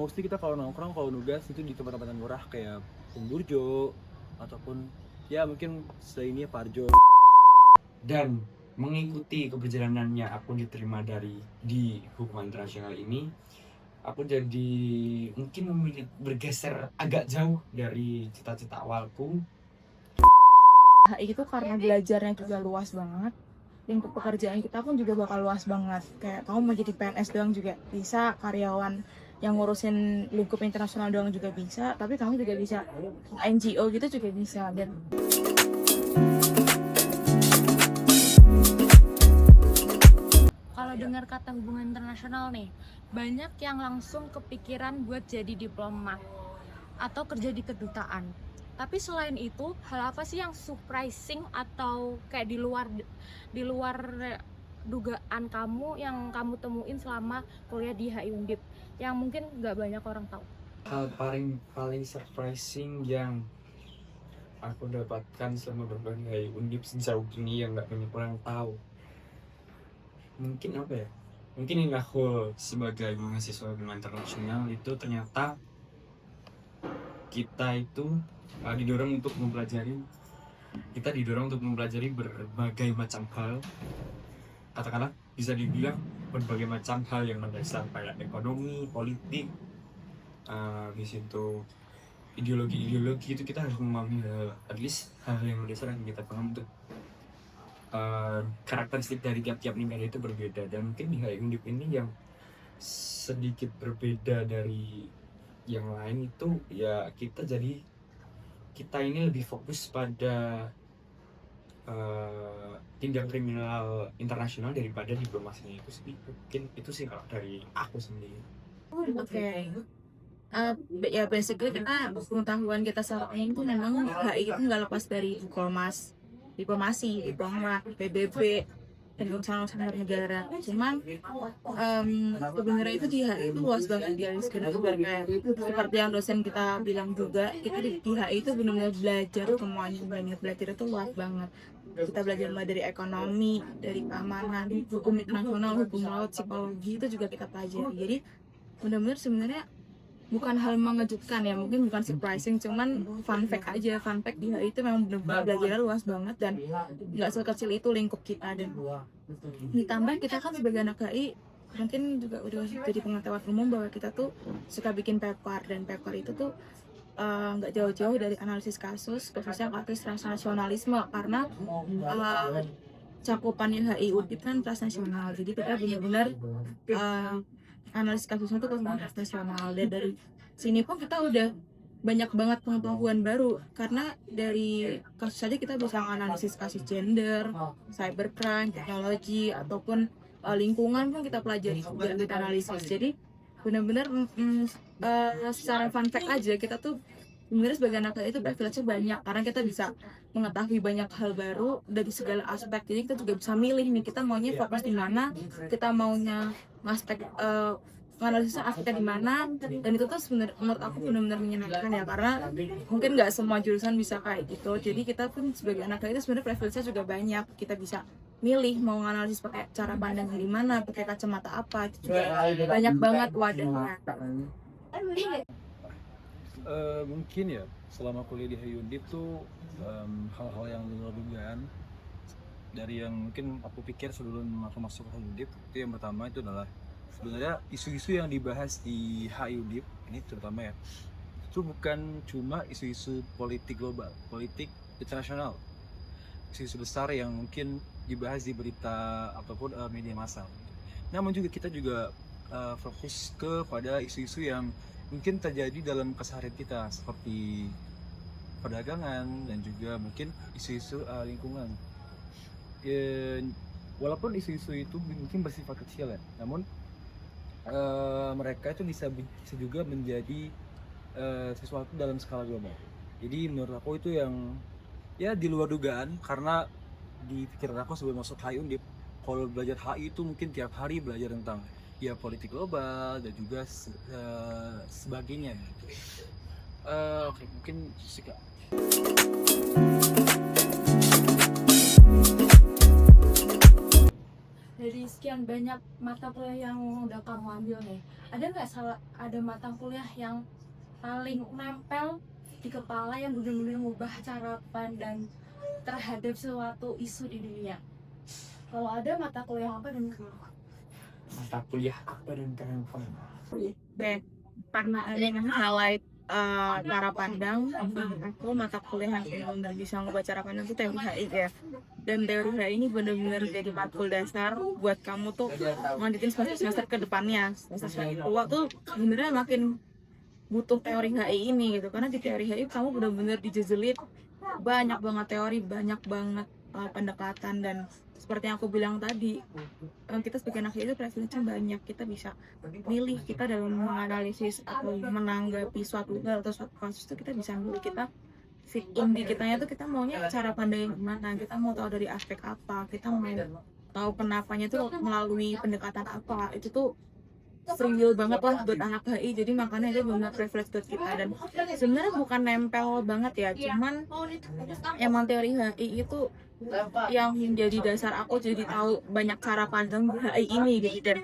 mostly kita kalau nongkrong, kalau nugas itu di tempat-tempat yang murah kayak Pemburjo ataupun ya mungkin selainnya Parjo. Dan mengikuti keperjalanannya aku diterima di hubungan internasional ini, aku jadi mungkin memilih bergeser agak jauh dari cita-cita awalku. Itu karena belajarnya juga luas banget. Lingkup pekerjaan kita pun juga bakal luas banget. Kayak kamu mau jadi PNS doang juga bisa, karyawan yang ngurusin lingkup internasional doang juga bisa, tapi kamu juga bisa NGO gitu juga bisa. Dan kalau dengar kata hubungan internasional nih, banyak yang langsung kepikiran buat jadi diplomat atau kerja di kedutaan. Tapi selain itu, hal apa sih yang surprising atau kayak di luar dugaan kamu yang kamu temuin selama kuliah di HI Undip yang mungkin nggak banyak orang tahu? Hal paling surprising yang aku dapatkan selama berbagai undip sejauh ini yang nggak banyak orang tahu, mungkin apa ya? Mungkin yang aku sebagai mahasiswa hubungan internasional itu ternyata kita itu didorong untuk mempelajari berbagai macam hal. Katakanlah bisa dibilang berbagai macam hal yang mendasar kayak ekonomi, politik, di situ ideologi itu kita harus memahami at least hal yang mendasar yang kita paham untuk karakteristik dari tiap-tiap negara itu berbeda. Dan mungkin di HI Undip ini yang sedikit berbeda dari yang lain itu ya kita ini lebih fokus pada tindak kriminal internasional daripada diplomasinya itu sendiri. Mungkin itu sih kalau dari aku sendiri. Oke. Ya basically kita pengetahuan kita saat ini tuh memang HI itu nggak lepas dari diplomasi, diplomat, PBB, dan urusan luar negara. Cuman sebenarnya itu di HI itu luas banget dia kayak seperti yang dosen kita bilang juga, kita di HI itu benar-benar belajar semuanya, banyak belajar itu luas banget. Kita belajar mulai dari ekonomi, dari keamanan, hukum internasional, hukum laut, psikologi itu juga kita pelajari. Jadi benar-benar sebenarnya bukan hal mengejutkan ya, mungkin bukan surprising, cuman fun fact aja. Fun fact di HI itu memang benar-benar belajarnya luas banget dan nggak sekecil itu lingkup kita. Dan ditambah kita kan sebagai anak HI mungkin juga udah jadi pengetahuan umum bahwa kita tuh suka bikin paper, dan paper itu tuh nggak jauh-jauh dari analisis kasus, khususnya kasus transnasionalisme, karena cakupannya HI Undip kan transnasional, jadi kita benar-benar analisis kasusnya tuh transnasional. Dan dari sini pun kita udah banyak banget pengetahuan baru, karena dari kasus saja kita bisa analisis kasus gender, cybercrime, teknologi, ataupun lingkungan pun kita pelajari dan kita analisis. Jadi benar-benar secara fun fact aja, kita tuh sebenarnya sebagai anak itu privilege-nya banyak, karena kita bisa mengetahui banyak hal baru dari segala aspek. Jadi kita juga bisa milih nih, kita maunya fokus di mana, kita maunya aspek analisisnya aspeknya di mana. Dan itu tuh sebenarnya menurut aku benar-benar menyenangkan ya, karena mungkin nggak semua jurusan bisa kayak gitu. Jadi kita pun sebagai anak itu sebenarnya privilege-nya juga banyak, kita bisa milih mau analisis pakai cara pandang dari mana, pakai kacamata apa, itu juga banyak banget wadahnya. Mungkin ya selama kuliah di HI Undip tuh hal-hal yang di luar dugaan dari yang mungkin aku pikir sebelum aku masuk ke HI Undip. Itu yang pertama itu adalah sebenarnya isu-isu yang dibahas di HI Undip ini terutama ya, itu bukan cuma isu-isu politik global, politik internasional, isu-isu besar yang mungkin dibahas di berita ataupun media massal. Namun juga kita juga fokus kepada isu-isu yang mungkin terjadi dalam keseharian kita, seperti perdagangan dan juga mungkin isu-isu lingkungan. Walaupun isu-isu itu mungkin bersifat kecil ya, namun mereka itu bisa juga menjadi sesuatu dalam skala global. Jadi menurut aku itu yang ya di luar dugaan, karena di pikiran aku sebelum masuk HI Undip, kalau belajar HI itu mungkin tiap hari belajar tentang ya politik global dan juga sebagainya. Oke, mungkin Sika. Dari dari sekian banyak mata kuliah yang udah kamu ambil nih, ada mata kuliah yang paling nempel di kepala yang benar-benar mengubah cara pandang terhadap suatu isu di dunia? Kalau ada, mata kuliah apa dan kenapa? Mata kuliah apa dan kenapa? Dan karena ada yang highlight cara pandang, aku mata kuliah yang nggak bisa ngebaca cara pandang itu teori HI ya. Dan teori HI ini benar-benar jadi matkul dasar buat kamu tuh lanjutin semester ke depannya. Semester kedua tuh sebenarnya makin butuh teori HI ini gitu, karena di teori HI kamu benar-benar dijejelit banyak banget teori, banyak banget pendekatan, dan seperti yang aku bilang tadi, kita sebagai anak itu privilege-nya banyak. Kita bisa milih kita dalam menganalisis atau menanggapi suatu hal atau suatu kasus itu, kita bisa milih kita fit in di kitanya tuh kita maunya cara pandang gimana, kita mau tahu dari aspek apa, kita mau tahu kenapanya tuh melalui pendekatan apa. Itu tuh real banget lah buat anak HI, jadi makanya itu benar privilege buat kita. Dan sebenarnya bukan nempel banget ya, cuman emang teori HI itu yang menjadi dasar aku jadi tahu banyak cara pandang di HI ini gitu. Dan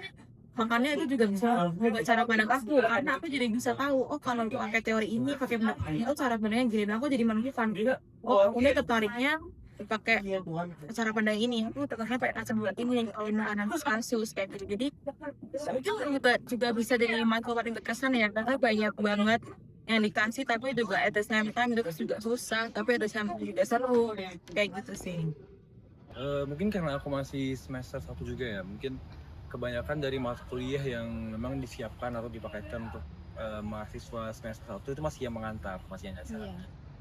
makanya itu juga bisa mengubah cara pandang aku, karena aku jadi bisa tahu, oh kalau untuk pakai teori ini, pakai pendekatan itu cara pandangnya gini. Dan aku jadi menemukan juga, oh aku tertariknya pakai cara pandang ini, aku tertariknya pakai kacamata buat ini kalau menganalisis kasus kayak gitu. Jadi juga bisa dari matkul paling berkesan ya, karena banyak banget yang dikasih, tapi juga at the same time itu juga susah, tapi at the same time juga seru kayak gitu sih. Mungkin karena aku masih semester 1 juga ya, mungkin kebanyakan dari mata kuliah yang memang disiapkan atau dipakaikan untuk mahasiswa semester 1 itu masih yang mengantar, masih yang dasar.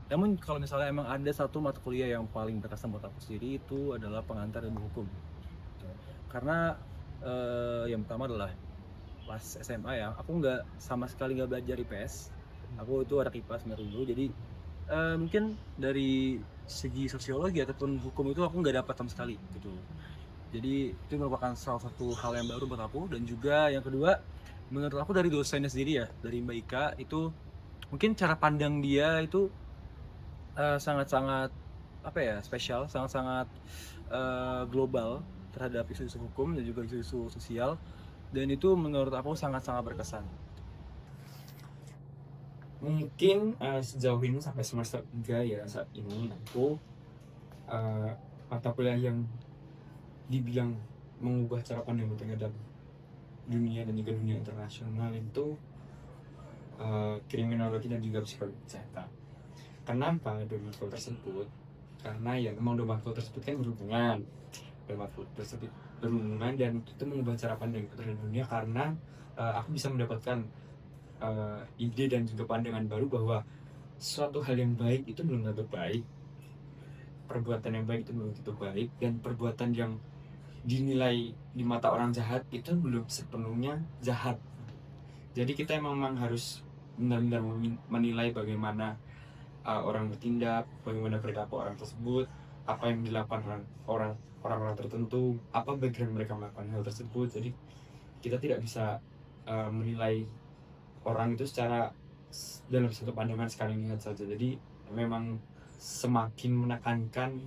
Namun kalau misalnya emang ada satu mata kuliah yang paling berkesan buat aku sendiri, itu adalah pengantar ilmu hukum. Karena yang pertama adalah pas SMA ya, aku sama sekali nggak belajar IPS. Aku itu anak IPA sebenarnya dulu, jadi mungkin dari segi sosiologi ataupun hukum itu aku nggak dapat sama sekali gitu. Jadi itu merupakan salah satu hal yang baru buat aku. Dan juga yang kedua, menurut aku dari dosennya sendiri ya, dari Mbak Ika, itu mungkin cara pandang dia itu sangat-sangat apa ya, spesial, sangat-sangat global terhadap isu-isu hukum dan juga isu-isu sosial, dan itu menurut aku sangat-sangat berkesan. Mungkin sejauh ini sampai semester 3 ya, saat ini aku mata kuliah yang dibilang mengubah cara pandang terhadap dunia dan juga dunia internasional itu kriminologi dan juga psikologi kesehatan. Kenapa dua matkul tersebut? Karena ya memang dua matkul tersebut kan berhubungan, dan itu mengubah cara pandang terhadap dunia, karena aku bisa mendapatkan ide dan juga pandangan baru bahwa suatu hal yang baik itu belum tentu baik, perbuatan yang baik itu belum tentu baik, dan perbuatan yang dinilai di mata orang jahat itu belum sepenuhnya jahat. Jadi kita memang harus benar-benar menilai bagaimana orang bertindak, bagaimana perilaku orang tersebut, apa yang dilakukan orang-orang tertentu, apa background mereka melakukan hal tersebut. Jadi kita tidak bisa menilai orang itu secara dalam satu pandangan sekali lihat saja. Jadi memang semakin menekankan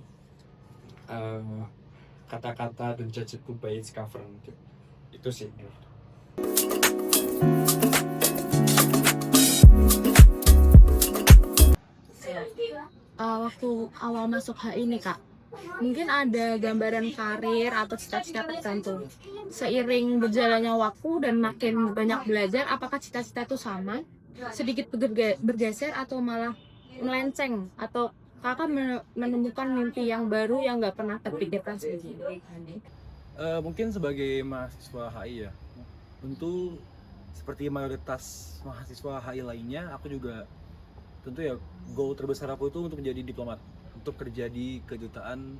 kata-kata dan judgment by its cover. Itu sih. Waktu awal masuk HI ini Kak, mungkin ada gambaran karir atau cita-cita tertentu. Seiring berjalannya waktu dan makin banyak belajar, apakah cita-cita itu sama, sedikit bergeser, atau malah melenceng, atau kakak menemukan mimpi yang baru yang nggak pernah terpikirkan sebelumnya? Mungkin sebagai mahasiswa HI ya, tentu seperti mayoritas mahasiswa HI lainnya, aku juga tentu ya goal terbesar aku itu untuk menjadi diplomat, untuk kerja di kedutaan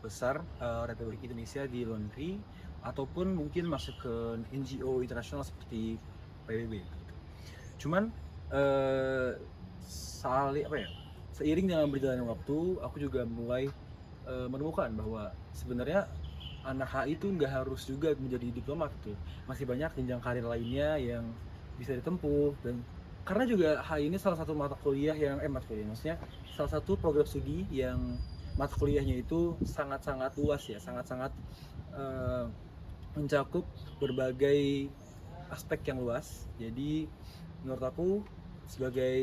besar Republik Indonesia di luar negeri, ataupun mungkin masuk ke NGO internasional seperti PBB. Cuman seiring dengan berjalannya waktu, aku juga mulai menemukan bahwa sebenarnya anak HI itu nggak harus juga menjadi diplomat gitu. Masih banyak jenjang karir lainnya yang bisa ditempuh. Dan karena juga HI ini salah satu mata kuliah maksudnya salah satu program studi yang mata kuliahnya itu sangat-sangat luas ya, sangat-sangat eh, mencakup berbagai aspek yang luas. Jadi menurut aku sebagai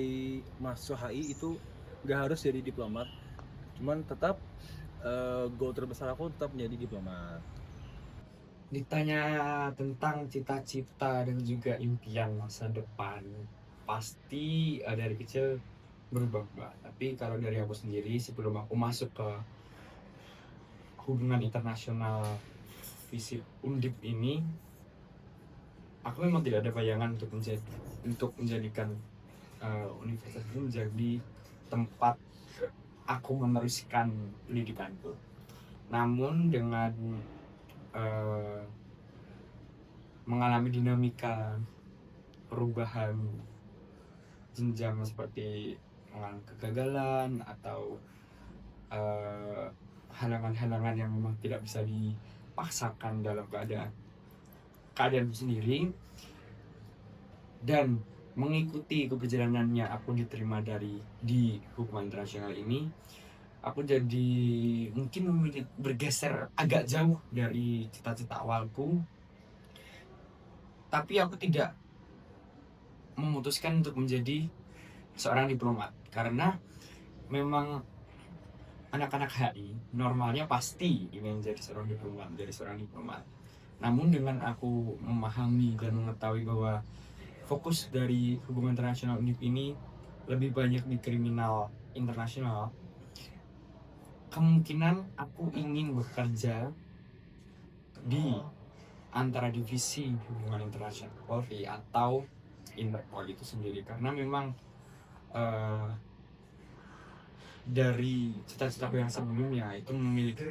mahasiswa HI itu nggak harus jadi diplomat, cuman tetap goal terbesar aku tetap menjadi diplomat. Ditanya tentang cita-cita dan juga impian masa depan, pasti dari kecil berubah-ubah. Tapi kalau dari aku sendiri, sebelum aku masuk ke hubungan internasional FISIP Undip ini, aku memang tidak ada bayangan untuk menjadikan universitas ini menjadi tempat aku meneruskan pendidikanku. Namun dengan mengalami dinamika perubahan jenjang seperti mengalami kegagalan atau halangan-halangan yang memang tidak bisa dipaksakan dalam keadaan sendiri, dan mengikuti keperjalanannya aku diterima di hubungan internasional ini, aku jadi mungkin bergeser agak jauh dari cita-cita awalku. Tapi aku tidak memutuskan untuk menjadi seorang diplomat, karena memang anak-anak HI normalnya pasti ingin menjadi seorang diplomat. Namun dengan aku memahami dan mengetahui bahwa fokus dari hubungan internasional UNIP ini lebih banyak di kriminal internasional, kemungkinan aku ingin bekerja di antara divisi hubungan internasional Polri atau Interpol itu sendiri, karena memang dari cita-citaku yang sebelumnya itu memiliki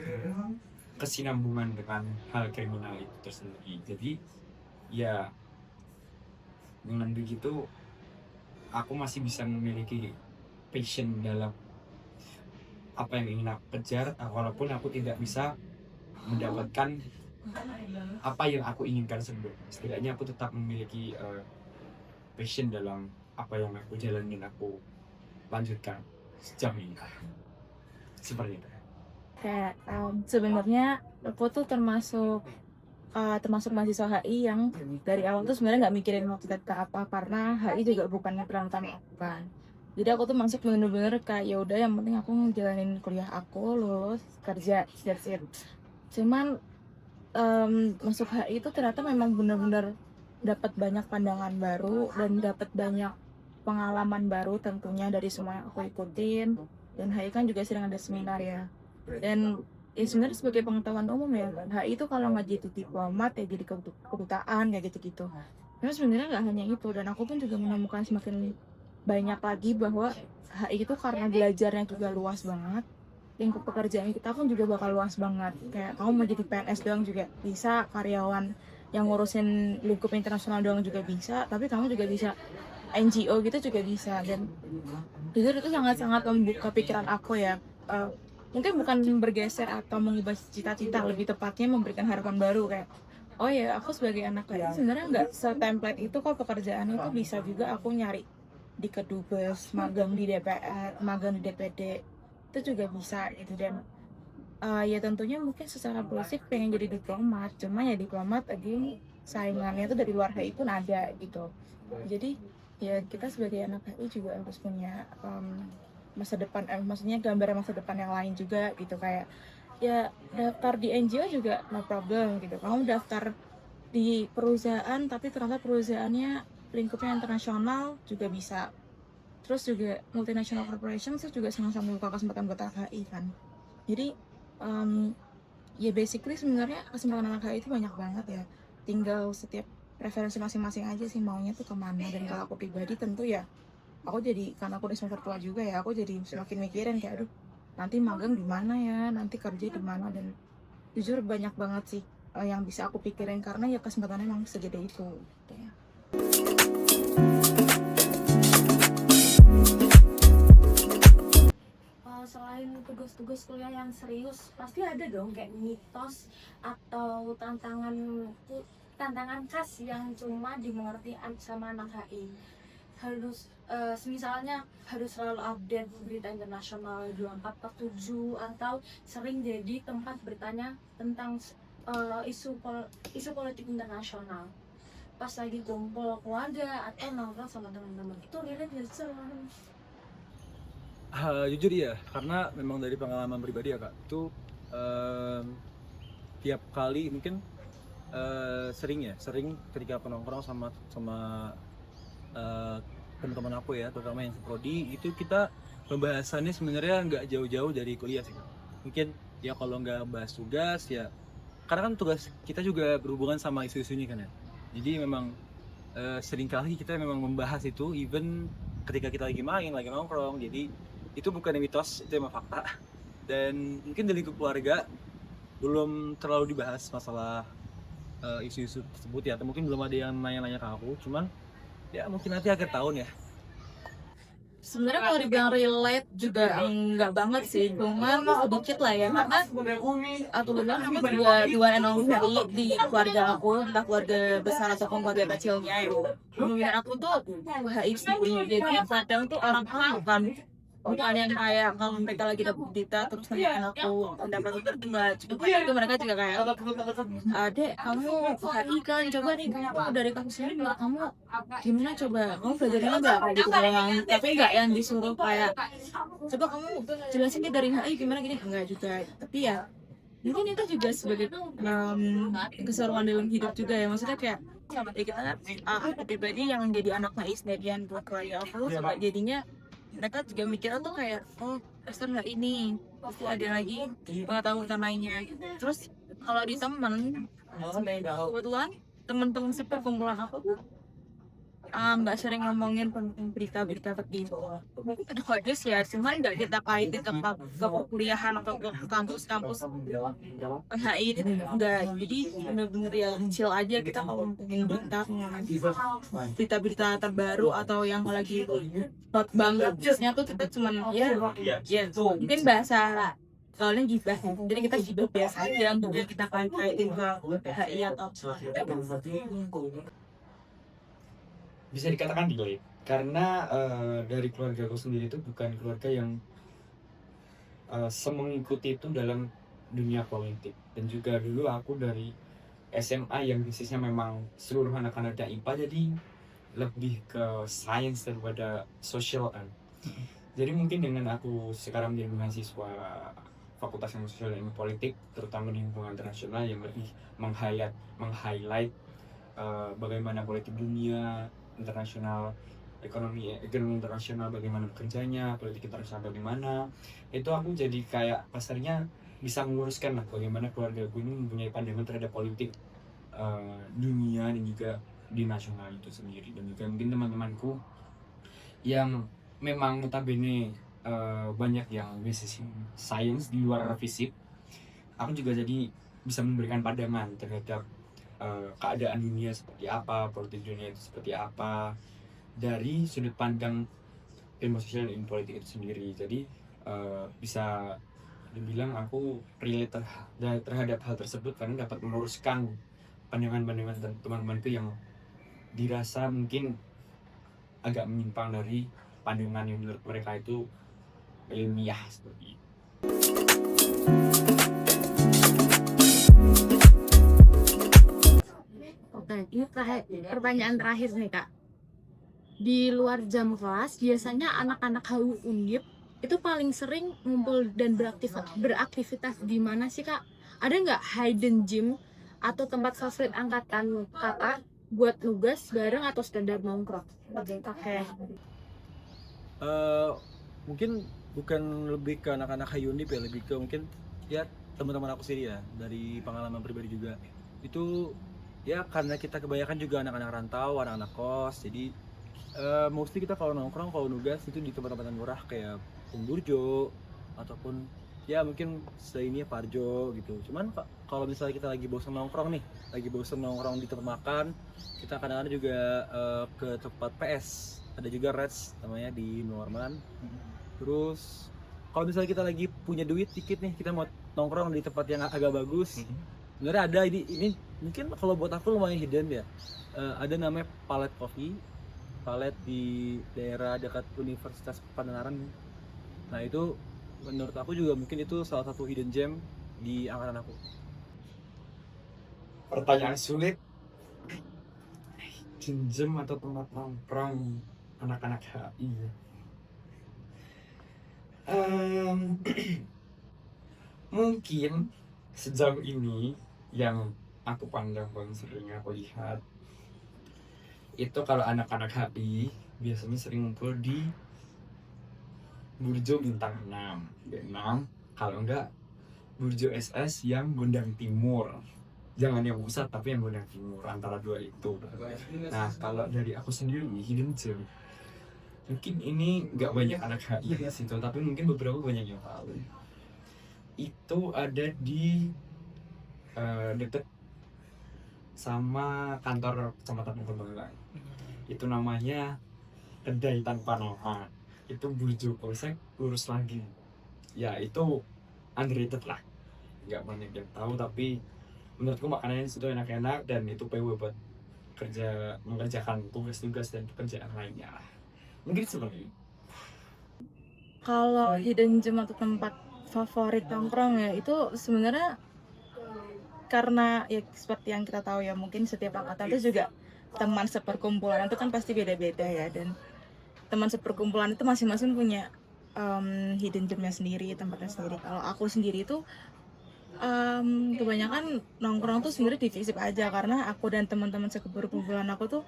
kesinambungan dengan hal kriminal itu tersendiri. Jadi ya dengan begitu aku masih bisa memiliki passion dalam apa yang ingin aku kejar, walaupun aku tidak bisa mendapatkan apa yang aku inginkan sebelumnya. Setidaknya aku tetap memiliki passion dalam apa yang aku jalanin, aku lanjutkan sejauh ini. Seperti itu. Kayak sebenarnya aku tuh termasuk mahasiswa HI yang dari awal tuh sebenarnya nggak mikirin mau cita-cita apa, karena HI juga bukannya peran utama aku kan. Jadi aku tuh masuk bener-bener kayak ya udah, yang penting aku ngejalanin kuliah aku, lulus, kerja, that's it. Cuman masuk HI itu ternyata memang bener-bener dapat banyak pandangan baru dan dapat banyak pengalaman baru tentunya dari semua yang aku ikutin. Dan HI kan juga sering ada seminar ya. Dan ya sebenarnya sebagai pengetahuan umum ya, HI itu kalau nggak jadi diplomat ya jadi kedutaan kayak gitu-gitu. Tapi sebenarnya nggak hanya itu, dan aku pun juga menemukan semakin banyak lagi bahwa HI itu karena belajarnya juga luas banget, lingkup pekerjaan kita pun juga bakal luas banget. Kayak kamu mau jadi PNS doang juga bisa, karyawan yang ngurusin lingkup internasional doang juga bisa, tapi kamu juga bisa NGO gitu juga bisa. Dan jujur itu sangat-sangat membuka pikiran aku ya. Mungkin bukan bergeser atau mengubah cita-cita, lebih tepatnya memberikan harapan baru kayak oh ya, aku sebagai anak lain sebenarnya nggak setemplate itu kok pekerjaan itu. Bisa juga aku nyari di Kedubes, magang di DPR, magang di DPD, itu juga bisa gitu. Dan ya tentunya mungkin secara prinsip pengen jadi diplomat, cuma ya diplomat lagi saingannya tuh dari luar HI pun ada gitu. Jadi ya kita sebagai anak HI juga harus punya masa depan, maksudnya gambaran masa depan yang lain juga gitu. Kayak ya daftar di NGO juga no problem gitu, kamu daftar di perusahaan tapi ternyata perusahaannya lingkupnya internasional juga bisa. Terus juga multinational corporation itu juga sangat-sangat membuka kesempatan buat anak HI kan. Jadi ya basically sebenarnya kesempatan anak HI itu banyak banget ya, tinggal setiap preferensi masing-masing aja sih maunya tuh kemana. Dan kalau aku pribadi tentu ya aku jadi, karena aku udah semester tua juga ya, aku jadi semakin mikirin kayak aduh nanti magang di mana ya, nanti kerja di mana. Dan jujur banyak banget sih yang bisa aku pikirin, karena ya kesempatannya emang segede itu gitu ya. Selain tugas-tugas kuliah yang serius, pasti ada dong kayak mitos atau tantangan khas yang cuma dimengerti sama anak HI. Harus misalnya harus selalu update berita internasional 24/7, atau sering jadi tempat bertanya tentang isu politik internasional pas lagi kumpul keluarga atau nongkrong sama teman-teman itu relate gak sih sama kamu? Jujur iya, karena memang dari pengalaman pribadi ya kak, itu tiap kali mungkin sering ketika aku nongkrong sama eh, teman-teman aku ya, terutama yang seprodi, itu kita pembahasannya sebenarnya nggak jauh-jauh dari kuliah sih kak. Mungkin ya kalau nggak bahas tugas ya, karena kan tugas kita juga berhubungan sama isu-isu ini kan ya. Jadi memang seringkali kita memang membahas itu, even ketika kita lagi main, lagi nongkrong. Jadi itu bukan mitos, itu emang fakta. Dan mungkin dari lingkup keluarga belum terlalu dibahas masalah isu-isu tersebut ya, atau mungkin belum ada yang nanya-nanya ke aku. Cuman ya mungkin nanti akhir tahun ya. Sebenarnya kalau dibilang relate juga enggak banget sih, cuman sedikit lah ya, karena aku bilang aku juga dua and only di keluarga aku, entah keluarga besar ataupun keluarga kecilnya. Kemudian aku tuh HI sendiri, jadi kadang tuh orang-orang bukan yang kayak kalau mereka lagi dapet berita terus nanyain aku pendapat itu enggak, cuma itu mereka juga kayak adek kamu HI kan, coba nih kamu dari kampus ini kamu gimana, coba kamu belajarnya enggak kayak gitu doang, tapi enggak yang disuruh kayak coba kamu jelasin deh dari HI gimana gini, enggak juga. Tapi ya mungkin itu juga sebagai keseruan dalam hidup juga ya, maksudnya kayak sama kayak kita aku pribadi yang jadi anak HI sendirian buat keluarga aku, sampai jadinya mereka juga mikirnya tuh kayak oh Esther nggak ini, pasti ada lagi pengetahuan lainnya. Terus kalau di temen kebetulan temen-temen seperkumpulan aku nggak sering ngomongin tentang berita-berita terkini. Ada kode ya, cuman nggak kita kaitin ke perkuliahan atau ke kampus-kampus HI itu enggak. Jadi bener-bener ya chill aja kita kalau ngomongin berita-berita terbaru atau yang lagi hot banget. Biasanya tuh kita cuman ya mungkin bahasa soalnya gibah, jadi kita gibah biasa aja untuk kita kaitin ke HI atau Bisa dikatakan relate karena dari keluarga aku sendiri itu bukan keluarga yang semengikuti itu dalam dunia politik. Dan juga dulu aku dari SMA yang bisnisnya memang seluruh anak-anaknya IPA, jadi lebih ke sains daripada sosial kan. Jadi mungkin dengan aku sekarang menjadi mahasiswa Fakultas Ilmu Sosial dan Ilmu Politik, terutama di hubungan internasional yang lebih meng-highlight bagaimana politik dunia internasional, ekonomi internasional bagaimana bekerjanya, politik internasional bagaimana, itu aku jadi kayak pasarnya bisa menguruskan lah bagaimana keluarga aku ini mempunyai pandangan terhadap politik dunia dan juga di nasional itu sendiri. Dan juga mungkin teman-temanku yang memang notabene banyak yang bisnis sains di luar fisik, aku juga jadi bisa memberikan pandangan terhadap keadaan dunia seperti apa, politik dunia itu seperti apa dari sudut pandang ilmu sosial dan ilmu politik itu sendiri. Jadi bisa dibilang aku relate terhadap hal tersebut karena dapat meluruskan pandangan-pandangan teman-temanku yang dirasa mungkin agak menyimpang dari pandangan yang menurut mereka itu ilmiah seperti itu. Oke, ini pertanyaan terakhir nih kak. Di luar jam kelas, biasanya anak-anak HU Undip itu paling sering ngumpul dan beraktivitas di mana sih kak? Ada nggak hidden gym atau tempat favorit angkatan kakak buat nugas bareng atau sekedar nongkrong? Oke. Mungkin bukan lebih ke anak-anak Hayundip ya, lebih ke mungkin ya teman-teman aku sendiri ya, dari pengalaman pribadi juga. Itu ya karena kita kebanyakan juga anak-anak rantau, anak-anak kos, jadi mostly kita kalau nongkrong, kalau nugas itu di tempat-tempat murah kayak Pungburjo ataupun ya mungkin selainnya Parjo gitu. Cuman kalau misalnya kita lagi bosan nongkrong nih, lagi bosan nongkrong di tempat makan, kita kadang-kadang juga ke tempat PS, ada juga Reds namanya di Norman. Terus kalau misalnya kita lagi punya duit dikit nih, kita mau nongkrong di tempat yang agak bagus, sebenarnya ada ini mungkin kalau buat aku lumayan hidden ya. Ada namanya Palet Coffee, Palet di daerah dekat Universitas Pananaran. Nah itu menurut aku juga mungkin itu salah satu hidden gem di angkatan aku. Pertanyaan sulit. Jinjem atau tempat nongkrong anak-anak HI? Mungkin sejauh ini yang aku pandang paling sering aku lihat itu kalau anak-anak HI biasanya sering ngumpul di Burjo Bintang 6 B6, kalau enggak Burjo SS yang Gondang Timur. Jangan yang pusat tapi yang Gondang Timur, antara dua itu. Nah kalau dari aku sendiri Hidden Gem, mungkin ini nggak banyak anak HI di situ, tapi mungkin beberapa banyak yang tahu. Itu ada di deket sama kantor kecamatan Kembangan. Itu namanya Kedai Tanpa Nama. Itu Burjo Polsek lurus lagi. Ya itu underrated lah, nggak banyak yang tahu, tapi menurutku makanannya itu enak-enak dan itu PW buat mengerjakan tugas-tugas dan pekerjaan lainnya lah. Mungkin seperti itu. Kalau hidden gem atau tempat favorit nongkrong ya itu sebenarnya karena ya seperti yang kita tahu ya, mungkin setiap angkatan itu juga teman seperkumpulan itu kan pasti beda-beda ya, dan teman seperkumpulan itu masing-masing punya hidden gemnya sendiri, tempatnya sendiri. Kalau aku sendiri itu kebanyakan nongkrong tuh sebenarnya di FISIP aja, karena aku dan teman-teman seperkumpulan aku tuh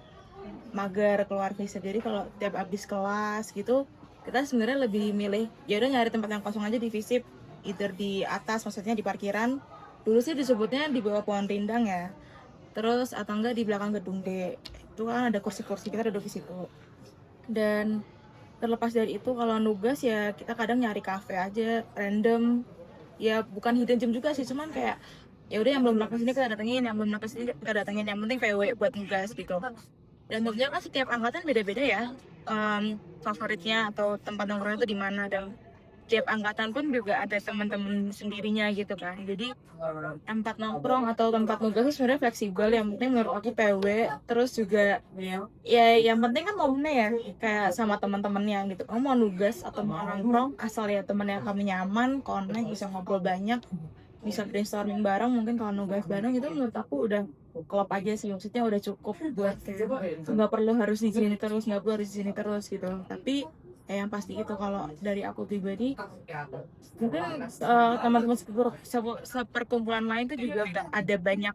mager keluar FISIP. Jadi kalau tiap habis kelas gitu kita sebenarnya lebih milih ya udah nyari tempat yang kosong aja di FISIP, either di atas, maksudnya di parkiran. Dulu sih disebutnya di bawah pohon rindang ya, terus atau enggak di belakang gedung D, itu kan ada kursi-kursi, kita duduk di situ. Dan terlepas dari itu kalau nugas ya kita kadang nyari kafe aja random, ya bukan hidden gem juga sih, cuman kayak ya udah yang belum pernah kesini kita datengin, yang belum pernah kesini kita datengin, yang penting VW buat nugas gitu. Dan tentunya kan setiap angkatan beda-beda ya favoritnya atau tempat nongkrong itu di mana, dan tiap angkatan pun juga ada teman-teman sendirinya gitu kan. Jadi tempat nongkrong atau tempat nugas itu sebenarnya fleksibel, yang penting menurut aku PW. Terus juga ya yang penting kan momennya ya, kayak sama teman-temannya gitu. Kamu mau nugas atau mau nongkrong, asal ya temen yang kami nyaman, connect, bisa ngobrol banyak, bisa brainstorming bareng. Mungkin kalau nugas bareng itu menurut aku udah klop aja sih, maksudnya udah cukup buat nggak perlu harus di sini terus, nggak perlu harus di sini terus gitu. Tapi yang pasti itu kalau dari aku pribadi, mungkin teman-teman seperkumpulan lain tuh juga udah ada banyak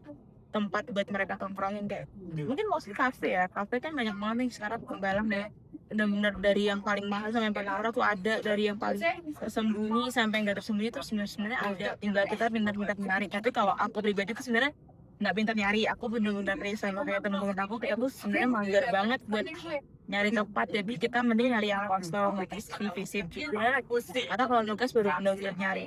tempat buat mereka nongkrongin, kayak mungkin mau sih kafe ya, kafe kan banyak banget nih sekarang Pembalang deh, benar-benar dari yang paling mahal sampai yang paling murah tuh ada, dari yang paling tersembunyi sampai nggak tersembunyi tuh sebenarnya ada, tinggal kita pintar-pintar nyari. Tapi kalau aku pribadi tuh sebenarnya nggak pintar nyari, aku bener-bener sama kayak temen-temen aku, kayak aku sebenarnya mager banget buat nyari tempat, jadi kita mending nyari yang kosong di FISIP juga, atau kalau nugas baru bener-bener nyari.